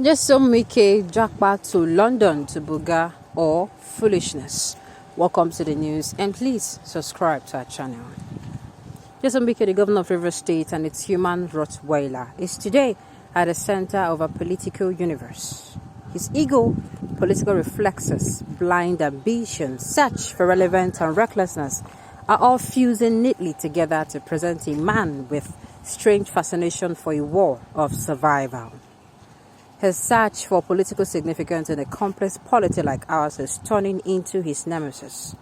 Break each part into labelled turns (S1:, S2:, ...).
S1: Nyesom Wike jackpot to London to Buga or foolishness. Welcome to the news and please subscribe to our channel. Nyesom Wike, the governor of Rivers State and its human Rottweiler, is today at the center of a political universe. His ego, political reflexes, blind ambition, search for relevance and recklessness are all fusing neatly together to present a man with strange fascination for a war of survival. His search for political significance in a complex polity like ours is turning into his nemesis.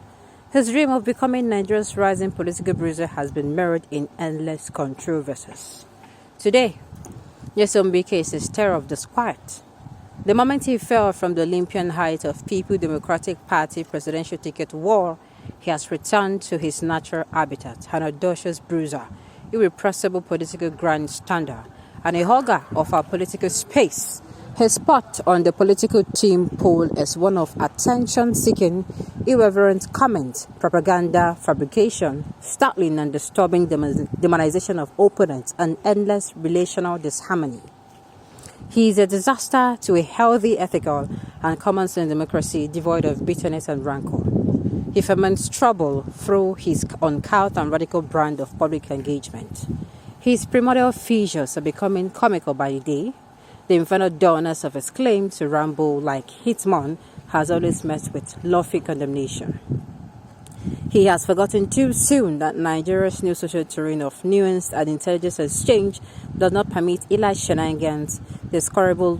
S1: His dream of becoming Nigeria's rising political bruiser has been mirrored in endless controversies. Today, Nyesom Wike is the stir of disquiet. The moment he fell from the Olympian height of People Democratic Party presidential ticket war, he has returned to his natural habitat, an audacious bruiser, irrepressible political grandstander, and a hogger of our political space. His spot on the political team poll is one of attention-seeking, irreverent comment, propaganda, fabrication, startling and disturbing demonization of opponents, and endless relational disharmony. He is a disaster to a healthy, ethical, and common-sense democracy devoid of bitterness and rancor. He ferments trouble through his uncouth and radical brand of public engagement. His primordial fissures are becoming comical by the day. The infernal dullness of his claim to ramble like Hitman has always met with lofty condemnation. He has forgotten too soon that Nigeria's new social terrain of nuance and intelligence exchange does not permit elite shenanigans, discoverable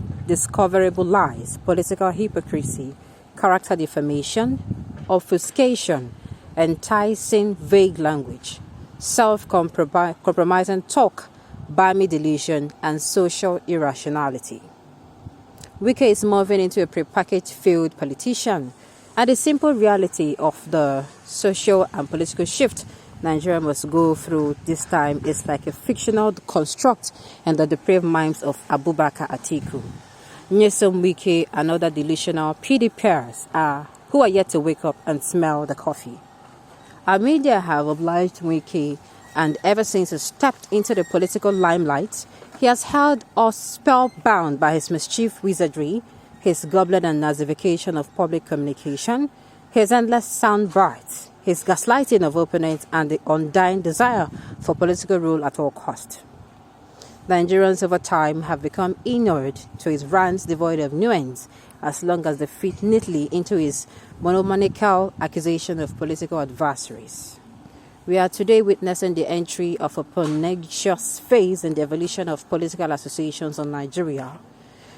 S1: lies, political hypocrisy, character defamation, obfuscation, enticing vague language, self-compromising talk, balmy delusion, and social irrationality. Wike is moving into a prepackaged failed politician, and the simple reality of the social and political shift Nigeria must go through this time is like a fictional construct in the depraved minds of Abubakar Atiku. Nyesom Wike and other delusional PDPers who are yet to wake up and smell the coffee. Our media have obliged Wike, and ever since he stepped into the political limelight, he has held us spellbound by his mischief wizardry, his goblet and nazification of public communication, his endless sound bites, his gaslighting of opponents, and the undying desire for political rule at all cost. Nigerians over time have become inured to his rants devoid of nuance, as long as they fit neatly into his monomaniacal accusation of political adversaries. We are today witnessing the entry of a pernicious phase in the evolution of political associations in Nigeria.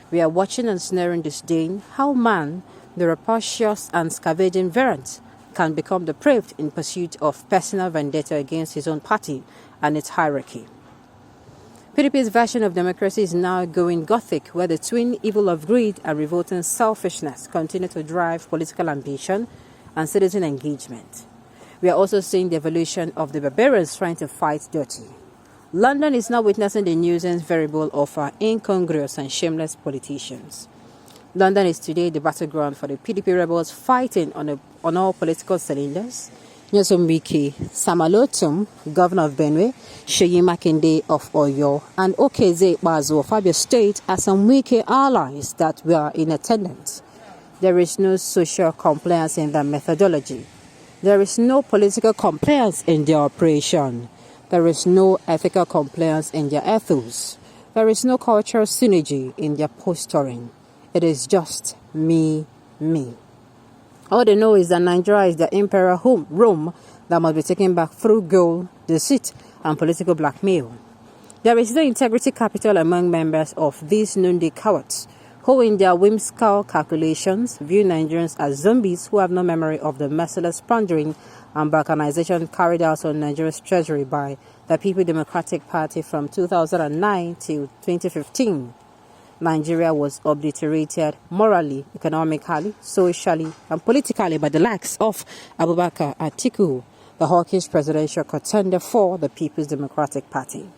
S1: We are watching and sneering disdain how man, the rapacious and scavenging variant, can become depraved in pursuit of personal vendetta against his own party and its hierarchy. PDP's version of democracy is now going gothic, where the twin evil of greed and revolting selfishness continue to drive political ambition and citizen engagement. We are also seeing the evolution of the barbarians trying to fight dirty. London is now witnessing the nuisance variable of our incongruous and shameless politicians. London is today the battleground for the PDP rebels fighting on all political cylinders. Nyesom Wike, Sam Alotum, governor of Benue, Seyi Makinde of Oyo, and Okeze Bazo of Abia State are some Wike allies that were in attendance. There is no social compliance in their methodology. There is no political compliance in their operation. There is no ethical compliance in their ethos. There is no cultural synergy in their posturing. It is just me. All they know is that Nigeria is the imperial Rome that must be taken back through gold, deceit, and political blackmail. There is no integrity capital among members of these noonday cowards, who in their whimsical calculations view Nigerians as zombies who have no memory of the merciless plundering and balkanization carried out on Nigeria's treasury by the People Democratic Party from 2009 till 2015. Nigeria was obliterated morally, economically, socially, and politically by the likes of Abubakar Atiku, the hawkish presidential contender for the People's Democratic Party.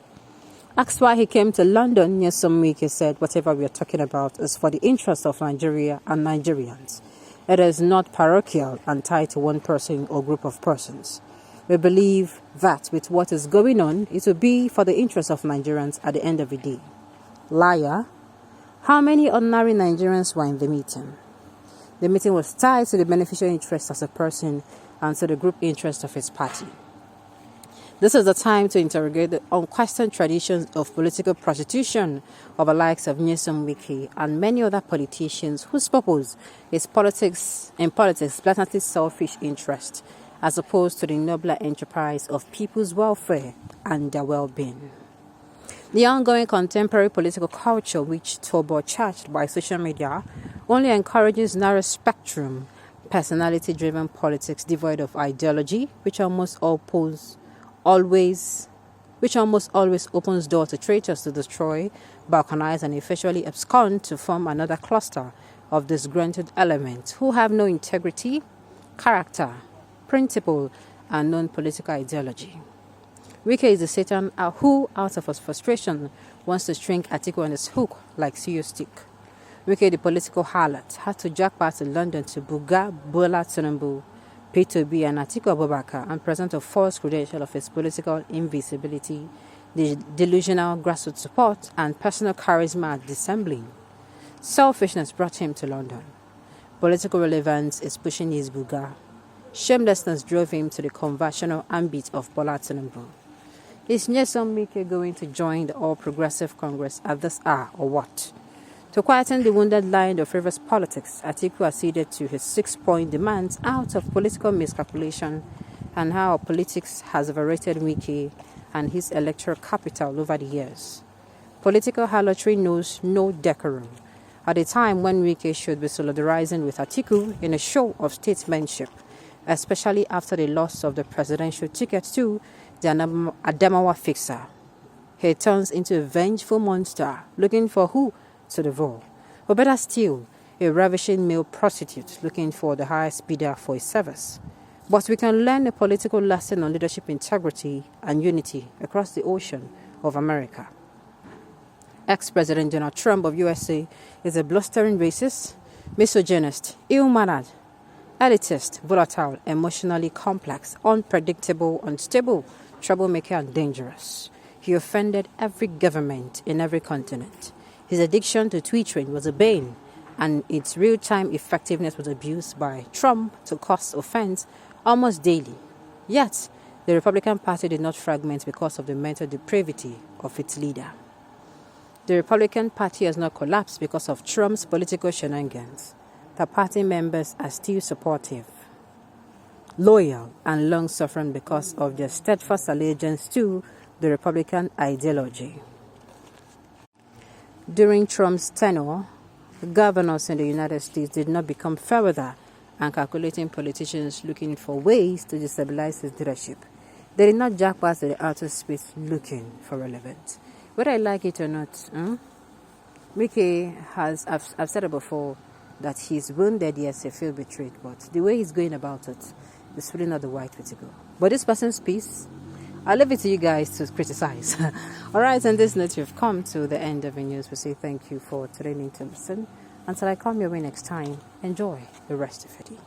S1: Asked why he came to London, Nyesom Wike said whatever we are talking about is for the interest of Nigeria and Nigerians. It is not parochial and tied to one person or group of persons. We believe that with what is going on, it will be for the interest of Nigerians at the end of the day. Liar. How many ordinary Nigerians were in the meeting? The meeting was tied to the beneficial interest of a person and to the group interest of his party. This is the time to interrogate the unquestioned traditions of political prostitution of the likes of Nyesom Wike and many other politicians whose purpose is politics blatantly selfish interest, as opposed to the nobler enterprise of people's welfare and their well-being. The ongoing contemporary political culture, which turbocharged by social media, only encourages narrow spectrum, personality-driven politics devoid of ideology, which almost always opens door to traitors to destroy, balkanize, and effectually abscond to form another cluster of disgruntled elements who have no integrity, character, principle, and non-political ideology. Wike is the Satan who, out of his frustration, wants to string Atiku on his hook like CEO stick. Wike, the political harlot, had to jackpot to London to buga Bola Tinubu, P2B, and Atiku Abubakar and present a false credential of his political invisibility, the delusional grassroots support, and personal charisma at dissembling. Selfishness brought him to London. Political relevance is pushing his buga. Shamelessness drove him to the conversational ambit of Bola Tinubu. Is Nyesom Wike going to join the All Progressive Congress at this hour or what? To quieten the wounded lion of frivolous politics, Atiku acceded to his 6-point demands out of political miscalculation and how politics has overrated Wike and his electoral capital over the years. Political harlotry knows no decorum. At a time when Wike should be solidarizing with Atiku in a show of statesmanship, especially after the loss of the presidential ticket to the Adamawa fixer, he turns into a vengeful monster looking for who to devour, or better still, a ravishing male prostitute looking for the highest bidder for his service. But we can learn a political lesson on leadership integrity and unity across the ocean of America. Ex-President Donald Trump of USA is a blustering racist, misogynist, ill-mannered, elitist, volatile, emotionally complex, unpredictable, unstable, troublemaker, and dangerous. He offended every government in every continent. His addiction to twittering was a bane, and its real-time effectiveness was abused by Trump to cause offense almost daily. Yet, the Republican Party did not fragment because of the mental depravity of its leader. The Republican Party has not collapsed because of Trump's political shenanigans. The party members are still supportive, loyal, and long-suffering because of their steadfast allegiance to the Republican ideology. During Trump's tenure, governors in the United States did not become further and calculating politicians looking for ways to destabilize his leadership. They did not jackpot to the outer space looking for relevance. Whether I like it or not, Wike has, I've said it before, that he's wounded, yes, he feels betrayed, but the way he's going about it is really not the right way to go. But this person's peace, I'll leave it to you guys to criticize. All right, on this note, we've come to the end of the news. We say thank you for tuning in to listen. Until I come your way next time, enjoy the rest of your day.